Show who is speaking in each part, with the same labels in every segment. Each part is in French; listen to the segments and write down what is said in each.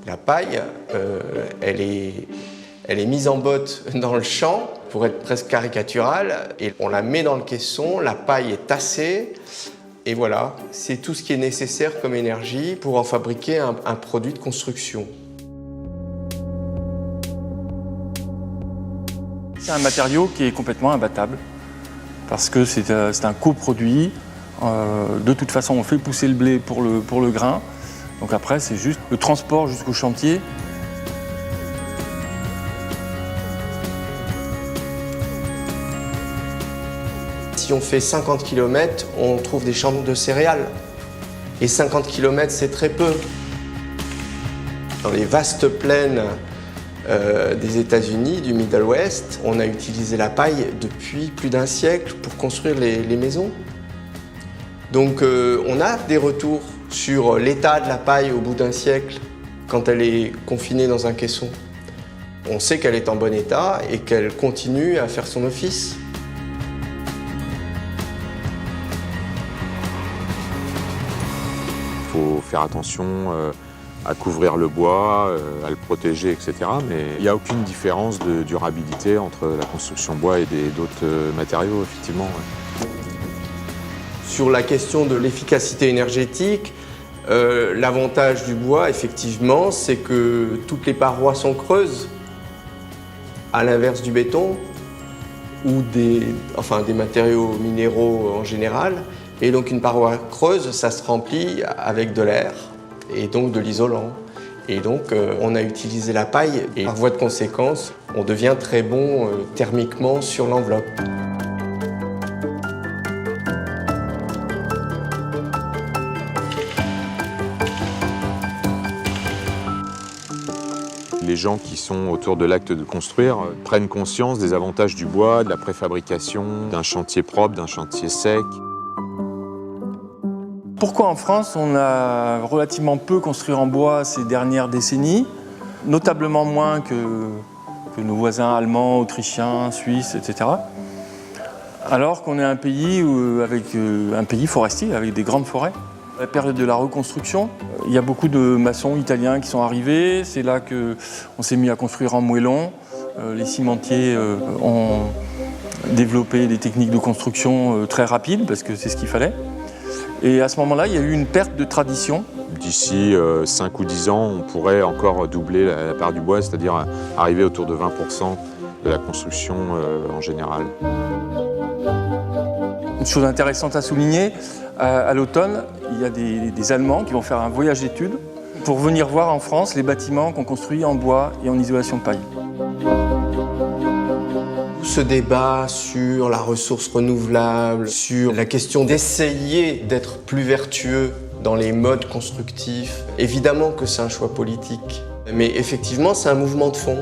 Speaker 1: La paille, elle est mise en botte dans le champ pour être presque caricaturale et on la met dans le caisson, la paille est tassée et voilà, c'est tout ce qui est nécessaire comme énergie pour en fabriquer un produit de construction.
Speaker 2: C'est un matériau qui est complètement imbattable parce que c'est un coproduit. De toute façon, on fait pousser le blé pour le grain. Donc après, c'est juste le transport jusqu'au chantier.
Speaker 1: Si on fait 50 km, on trouve des champs de céréales. Et 50 km, c'est très peu. Dans les vastes plaines des États-Unis, du Middle West, on a utilisé la paille depuis plus d'un siècle pour construire les maisons. Donc on a des retours sur l'état de la paille au bout d'un siècle quand elle est confinée dans un caisson. On sait qu'elle est en bon état et qu'elle continue à faire son office.
Speaker 3: Il faut faire attention à couvrir le bois, à le protéger, etc. Mais il n'y a aucune différence de durabilité entre la construction bois et d'autres matériaux, effectivement. Ouais.
Speaker 1: Sur la question de l'efficacité énergétique, l'avantage du bois, effectivement, c'est que toutes les parois sont creuses, à l'inverse du béton ou des matériaux minéraux en général. Et donc une paroi creuse, ça se remplit avec de l'air et donc de l'isolant. Et donc on a utilisé la paille et par voie de conséquence, on devient très bon thermiquement sur l'enveloppe.
Speaker 3: Les gens qui sont autour de l'acte de construire prennent conscience des avantages du bois, de la préfabrication, d'un chantier propre, d'un chantier sec.
Speaker 2: Pourquoi en France, on a relativement peu construit en bois ces dernières décennies, notablement moins que nos voisins allemands, autrichiens, suisses, etc. Alors qu'on est un pays, un pays forestier, avec des grandes forêts. À la période de la reconstruction, il y a beaucoup de maçons italiens qui sont arrivés. C'est là qu'on s'est mis à construire en moellon. Les cimentiers ont développé des techniques de construction très rapides parce que c'est ce qu'il fallait. Et à ce moment-là, il y a eu une perte de tradition.
Speaker 3: D'ici 5 ou 10 ans, on pourrait encore doubler la part du bois, c'est-à-dire arriver autour de 20% de la construction en général.
Speaker 2: Une chose intéressante à souligner, à l'automne, il y a des Allemands qui vont faire un voyage d'études pour venir voir en France les bâtiments qu'on construit en bois et en isolation de paille.
Speaker 1: Ce débat sur la ressource renouvelable, sur la question d'essayer d'être plus vertueux dans les modes constructifs, évidemment que c'est un choix politique, mais effectivement c'est un mouvement de fond.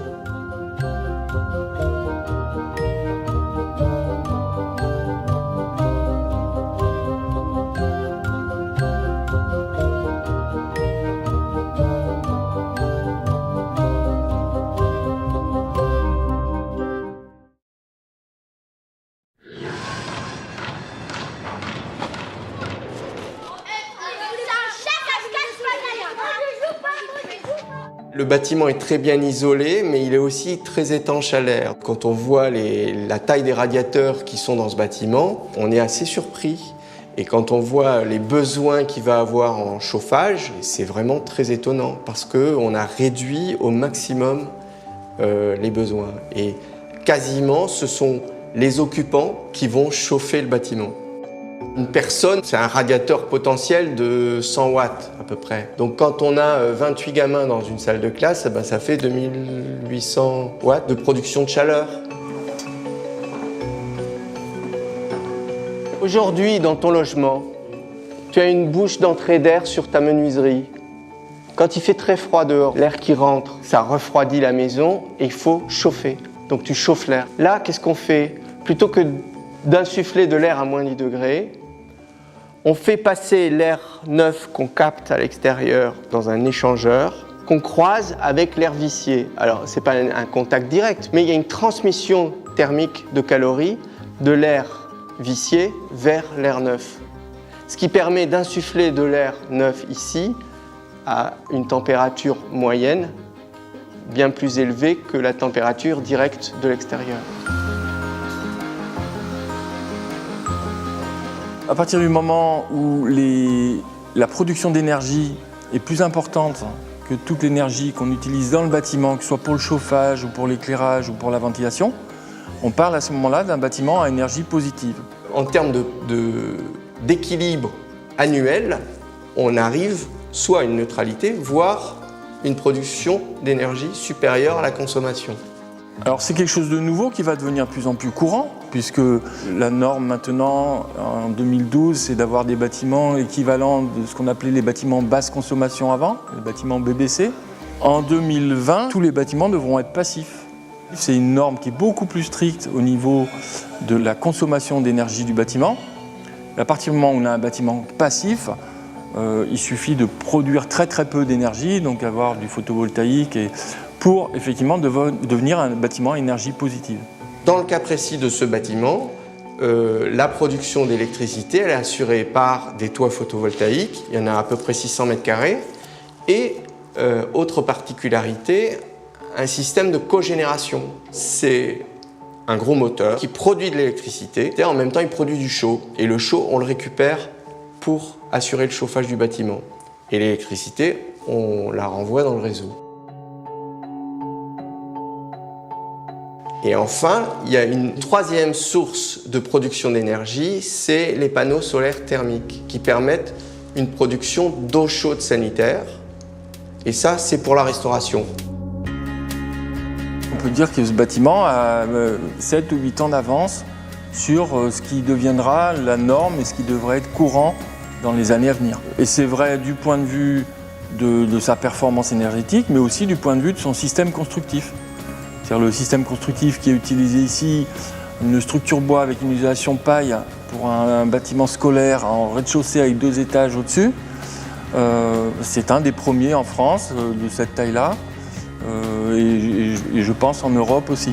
Speaker 1: Le bâtiment est très bien isolé, mais il est aussi très étanche à l'air. Quand on voit la taille des radiateurs qui sont dans ce bâtiment, on est assez surpris. Et quand on voit les besoins qu'il va avoir en chauffage, c'est vraiment très étonnant parce qu'on a réduit au maximum les besoins. Et quasiment, ce sont les occupants qui vont chauffer le bâtiment. Une personne, c'est un radiateur potentiel de 100 watts à peu près. Donc quand on a 28 gamins dans une salle de classe, ça fait 2800 watts de production de chaleur. Aujourd'hui, dans ton logement, tu as une bouche d'entrée d'air sur ta menuiserie. Quand il fait très froid dehors, l'air qui rentre, ça refroidit la maison et il faut chauffer. Donc tu chauffes l'air. Là, qu'est-ce qu'on fait? Plutôt que d'insuffler de l'air à moins 10 degrés, on fait passer l'air neuf qu'on capte à l'extérieur dans un échangeur qu'on croise avec l'air vicié. Alors, ce n'est pas un contact direct, mais il y a une transmission thermique de calories de l'air vicié vers l'air neuf. Ce qui permet d'insuffler de l'air neuf ici à une température moyenne bien plus élevée que la température directe de l'extérieur.
Speaker 2: À partir du moment où la production d'énergie est plus importante que toute l'énergie qu'on utilise dans le bâtiment, que ce soit pour le chauffage ou pour l'éclairage ou pour la ventilation, on parle à ce moment-là d'un bâtiment à énergie positive.
Speaker 1: En termes d'équilibre annuel, on arrive soit à une neutralité, voire une production d'énergie supérieure à la consommation.
Speaker 2: Alors c'est quelque chose de nouveau qui va devenir de plus en plus courant, puisque la norme maintenant, en 2012, c'est d'avoir des bâtiments équivalents de ce qu'on appelait les bâtiments basse consommation avant, les bâtiments BBC. En 2020, tous les bâtiments devront être passifs. C'est une norme qui est beaucoup plus stricte au niveau de la consommation d'énergie du bâtiment. À partir du moment où on a un bâtiment passif, il suffit de produire très très peu d'énergie, donc avoir du photovoltaïque, pour effectivement devenir un bâtiment à énergie positive.
Speaker 1: Dans le cas précis de ce bâtiment, la production d'électricité elle est assurée par des toits photovoltaïques, il y en a à peu près 600 m², et autre particularité, un système de cogénération. C'est un gros moteur qui produit de l'électricité et en même temps il produit du chaud. Et le chaud, on le récupère pour assurer le chauffage du bâtiment. Et l'électricité, on la renvoie dans le réseau. Et enfin, il y a une troisième source de production d'énergie, c'est les panneaux solaires thermiques qui permettent une production d'eau chaude sanitaire. Et ça, c'est pour la restauration.
Speaker 2: On peut dire que ce bâtiment a 7 ou 8 ans d'avance sur ce qui deviendra la norme et ce qui devrait être courant dans les années à venir. Et c'est vrai du point de vue de sa performance énergétique, mais aussi du point de vue de son système constructif. C'est-à-dire le système constructif qui est utilisé ici, une structure bois avec une isolation paille pour un bâtiment scolaire en rez-de-chaussée avec 2 étages au-dessus. C'est un des premiers en France de cette taille-là et je pense en Europe aussi.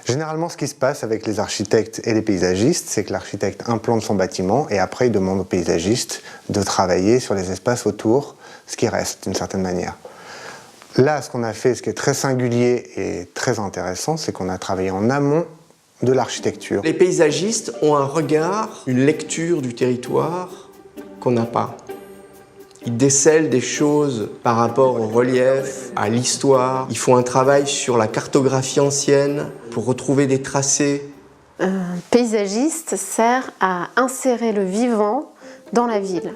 Speaker 4: Généralement, ce qui se passe avec les architectes et les paysagistes, c'est que l'architecte implante son bâtiment et après il demande au paysagiste de travailler sur les espaces autour, ce qui reste d'une certaine manière. Là, ce qu'on a fait, ce qui est très singulier et très intéressant, c'est qu'on a travaillé en amont de l'architecture.
Speaker 1: Les paysagistes ont un regard, une lecture du territoire qu'on n'a pas. Ils décèlent des choses par rapport au relief, à l'histoire. Ils font un travail sur la cartographie ancienne pour retrouver des tracés.
Speaker 5: Un paysagiste sert à insérer le vivant dans la ville.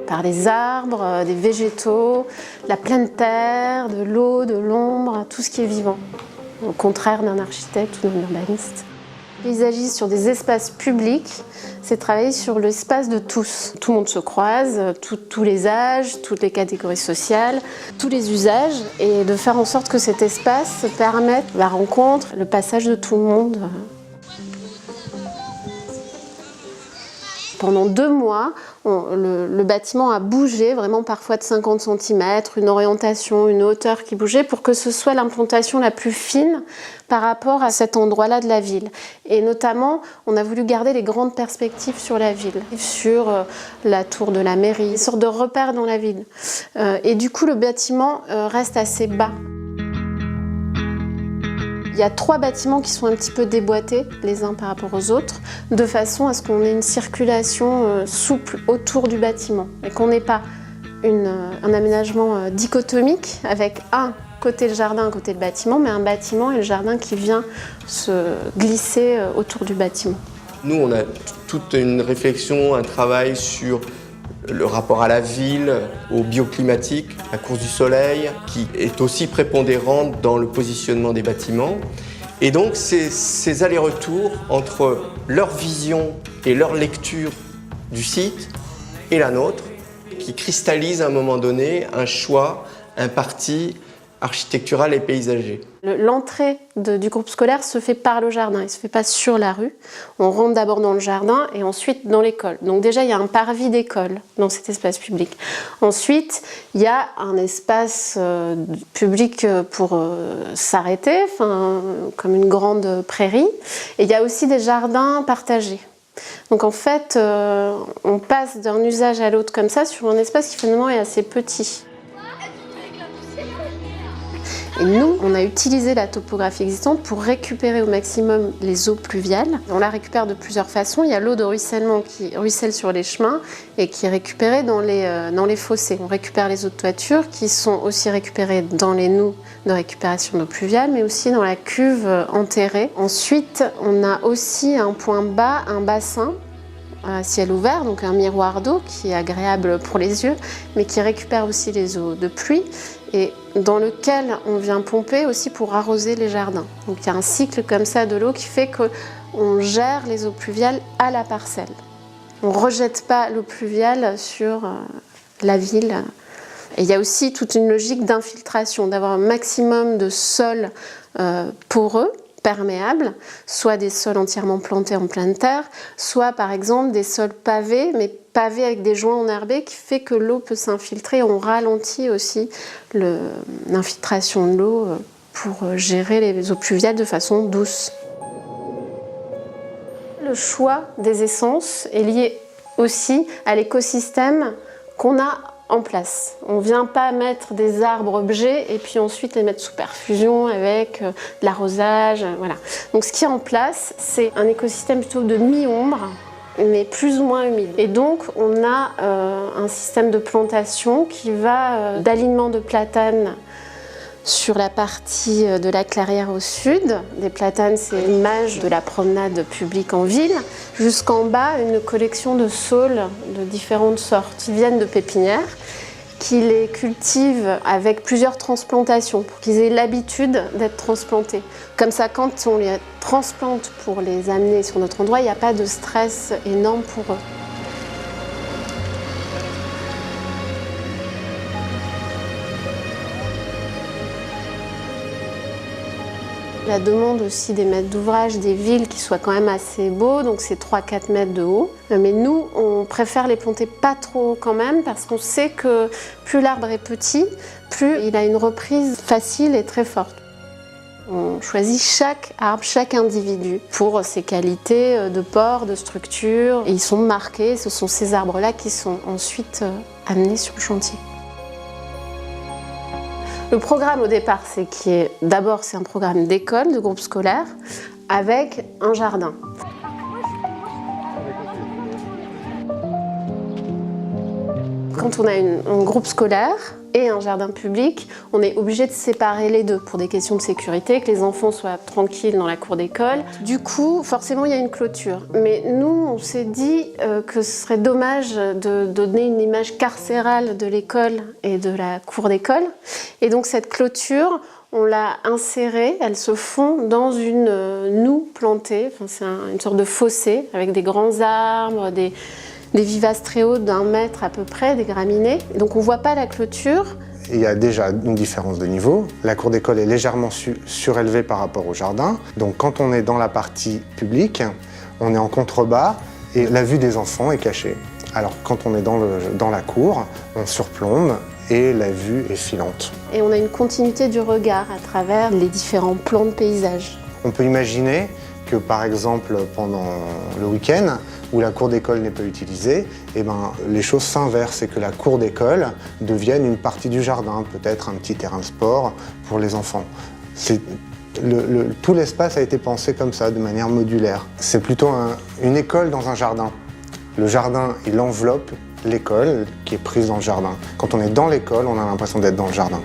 Speaker 5: Par les arbres, des végétaux, la pleine terre, de l'eau, de l'ombre, tout ce qui est vivant. Au contraire d'un architecte ou d'un urbaniste. Paysagiste sur des espaces publics, c'est travailler sur l'espace de tous. Tout le monde se croise, tous les âges, toutes les catégories sociales, tous les usages, et de faire en sorte que cet espace permette la rencontre, le passage de tout le monde. Pendant 2 mois, le bâtiment a bougé, vraiment parfois de 50 cm, une orientation, une hauteur qui bougeait pour que ce soit l'implantation la plus fine par rapport à cet endroit-là de la ville. Et notamment, on a voulu garder les grandes perspectives sur la ville, sur la tour de la mairie, une sorte de repère dans la ville. Et du coup, le bâtiment reste assez bas. Il y a 3 bâtiments qui sont un petit peu déboîtés les uns par rapport aux autres, de façon à ce qu'on ait une circulation souple autour du bâtiment et qu'on n'ait pas un aménagement dichotomique avec un côté le jardin, un côté le bâtiment, mais un bâtiment et le jardin qui vient se glisser autour du bâtiment.
Speaker 1: Nous, on a toute une réflexion, un travail sur le rapport à la ville, au bioclimatique, la course du soleil, qui est aussi prépondérante dans le positionnement des bâtiments. Et donc, c'est ces allers-retours entre leur vision et leur lecture du site et la nôtre qui cristallisent à un moment donné un choix, un parti architectural et paysager.
Speaker 5: L'entrée du groupe scolaire se fait par le jardin, il ne se fait pas sur la rue. On rentre d'abord dans le jardin et ensuite dans l'école. Donc déjà, il y a un parvis d'école dans cet espace public. Ensuite, il y a un espace public pour s'arrêter, comme une grande prairie. Et il y a aussi des jardins partagés. Donc en fait, on passe d'un usage à l'autre comme ça sur un espace qui finalement est assez petit. Et nous, on a utilisé la topographie existante pour récupérer au maximum les eaux pluviales. On la récupère de plusieurs façons. Il y a l'eau de ruissellement qui ruisselle sur les chemins et qui est récupérée dans les fossés. On récupère les eaux de toiture qui sont aussi récupérées dans les noues de récupération d'eau pluviale, mais aussi dans la cuve enterrée. Ensuite, on a aussi un point bas, un bassin à ciel ouvert, donc un miroir d'eau qui est agréable pour les yeux, mais qui récupère aussi les eaux de pluie et dans lequel on vient pomper aussi pour arroser les jardins. Donc il y a un cycle comme ça de l'eau qui fait qu'on gère les eaux pluviales à la parcelle. On ne rejette pas l'eau pluviale sur la ville. Et il y a aussi toute une logique d'infiltration, d'avoir un maximum de sols poreux, perméables, soit des sols entièrement plantés en pleine terre, soit par exemple des sols pavés, mais pavés avec des joints enherbés qui fait que l'eau peut s'infiltrer. On ralentit aussi l'infiltration de l'eau pour gérer les eaux pluviales de façon douce. Le choix des essences est lié aussi à l'écosystème qu'on a en place. On ne vient pas mettre des arbres objets et puis ensuite les mettre sous perfusion avec de l'arrosage, voilà. Donc ce qui est en place, c'est un écosystème plutôt de mi-ombre, mais plus ou moins humide. Et donc on a un système de plantation qui va d'alignement de platanes sur la partie de la clairière au sud. Des platanes, c'est l'image de la promenade publique en ville. Jusqu'en bas, une collection de saules de différentes sortes qui viennent de pépinières, qui les cultivent avec plusieurs transplantations pour qu'ils aient l'habitude d'être transplantés. Comme ça, quand on les transplante pour les amener sur notre endroit, il n'y a pas de stress énorme pour eux. La demande aussi des maîtres d'ouvrage, des villes qui soient quand même assez beaux, donc c'est 3-4 mètres de haut. Mais nous, on préfère les planter pas trop haut quand même, parce qu'on sait que plus l'arbre est petit, plus il a une reprise facile et très forte. On choisit chaque arbre, chaque individu pour ses qualités de port, de structure. Et ils sont marqués, ce sont ces arbres-là qui sont ensuite amenés sur le chantier. Le programme au départ, c'est un programme d'école, de groupe scolaire, avec un jardin. Quand on a un groupe scolaire et un jardin public, on est obligé de séparer les deux pour des questions de sécurité, que les enfants soient tranquilles dans la cour d'école. Du coup, forcément, il y a une clôture. Mais nous, on s'est dit que ce serait dommage de donner une image carcérale de l'école et de la cour d'école. Et donc cette clôture, on l'a insérée, elle se fond dans une noue plantée. Enfin, c'est une sorte de fossé avec des grands arbres, des vivaces très hautes d'1 mètre à peu près, des graminées. Donc on ne voit pas la clôture.
Speaker 4: Il y a déjà une différence de niveau. La cour d'école est légèrement surélevée par rapport au jardin. Donc quand on est dans la partie publique, on est en contrebas et la vue des enfants est cachée. Alors quand on est dans la cour, on surplombe et la vue est filante. Et
Speaker 5: on a une continuité du regard à travers les différents plans de paysage.
Speaker 4: On peut imaginer que par exemple pendant le week-end, où la cour d'école n'est pas utilisée, les choses s'inversent et que la cour d'école devienne une partie du jardin, peut-être un petit terrain de sport pour les enfants. Tout l'espace a été pensé comme ça, de manière modulaire. C'est plutôt une école dans un jardin. Le jardin, il enveloppe l'école qui est prise dans le jardin. Quand on est dans l'école, on a l'impression d'être dans le jardin.